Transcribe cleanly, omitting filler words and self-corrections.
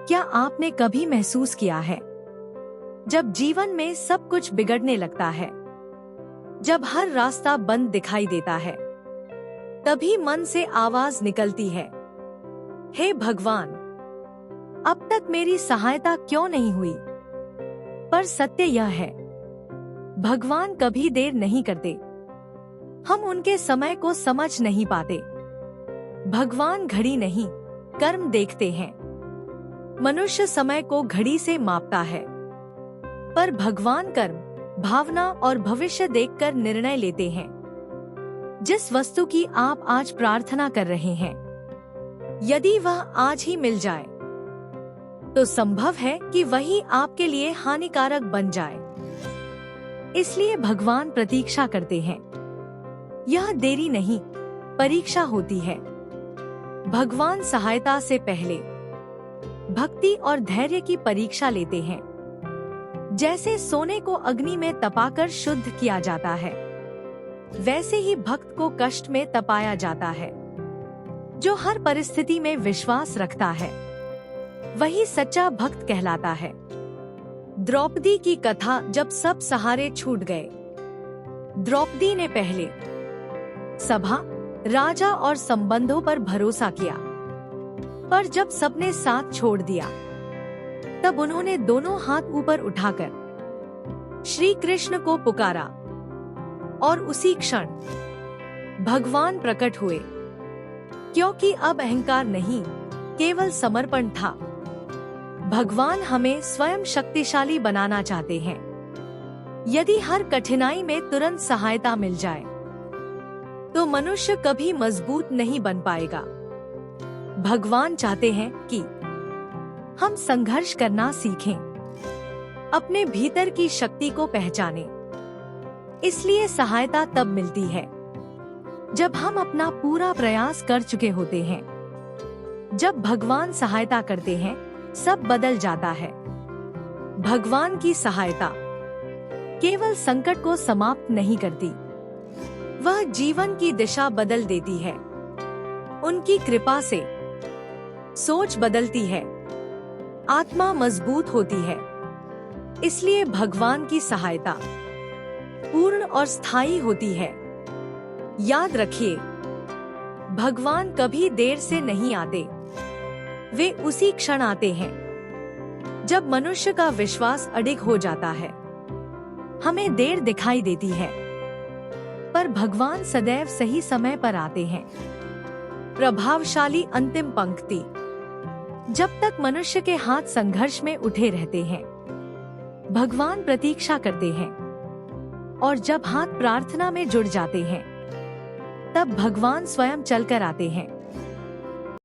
क्या आपने कभी महसूस किया है, जब जीवन में सब कुछ बिगड़ने लगता है, जब हर रास्ता बंद दिखाई देता है, तभी मन से आवाज निकलती है, हे भगवान, अब तक मेरी सहायता क्यों नहीं हुई? पर सत्य यह है, भगवान कभी देर नहीं करते। हम उनके समय को समझ नहीं पाते। भगवान घड़ी नहीं, कर्म देखते हैं। मनुष्य समय को घड़ी से मापता है, पर भगवान कर्म, भावना और भविष्य देखकर निर्णय लेते हैं। जिस वस्तु की आप आज प्रार्थना कर रहे हैं, यदि वह आज ही मिल जाए, तो संभव है कि वही आपके लिए हानिकारक बन जाए। इसलिए भगवान प्रतीक्षा करते हैं। यह देरी नहीं, परीक्षा होती है। भगवान सहायता से पहले भक्ति और धैर्य की परीक्षा लेते हैं। जैसे सोने को अग्नि में तपाकर शुद्ध किया जाता है, वैसे ही भक्त को कष्ट में तपाया जाता है। जो हर परिस्थिति में विश्वास रखता है, वही सच्चा भक्त कहलाता है। द्रौपदी की कथा जब सब सहारे छूट गए, द्रौपदी ने पहले सभा, राजा और संबंधों पर भरोसा किया, पर जब सबने साथ छोड़ दिया, तब उन्होंने दोनों हाथ ऊपर उठाकर श्री कृष्ण को पुकारा और उसी क्षण भगवान प्रकट हुए। क्योंकि अब अहंकार नहीं, केवल समर्पण था। भगवान हमें स्वयं शक्तिशाली बनाना चाहते हैं। यदि हर कठिनाई में तुरंत सहायता मिल जाए, तो मनुष्य कभी मजबूत नहीं बन पाएगा। भगवान चाहते हैं कि हम संघर्ष करना सीखें, अपने भीतर की शक्ति को पहचानें। इसलिए सहायता तब मिलती है जब हम अपना पूरा प्रयास कर चुके होते हैं। जब भगवान सहायता करते हैं, सब बदल जाता है। भगवान की सहायता केवल संकट को समाप्त नहीं करती, वह जीवन की दिशा बदल देती है। उनकी कृपा से सोच बदलती है, आत्मा मजबूत होती है। इसलिए भगवान की सहायता पूर्ण और स्थायी होती है। याद रखिए, भगवान कभी देर से नहीं आते। वे उसी क्षण आते हैं जब मनुष्य का विश्वास अडिग हो जाता है। हमें देर दिखाई देती है, पर भगवान सदैव सही समय पर आते हैं। प्रभावशाली अंतिम पंक्ति। जब तक मनुष्य के हाथ संघर्ष में उठे रहते हैं, भगवान प्रतीक्षा करते हैं, और जब हाथ प्रार्थना में जुड़ जाते हैं, तब भगवान स्वयं चलकर आते हैं।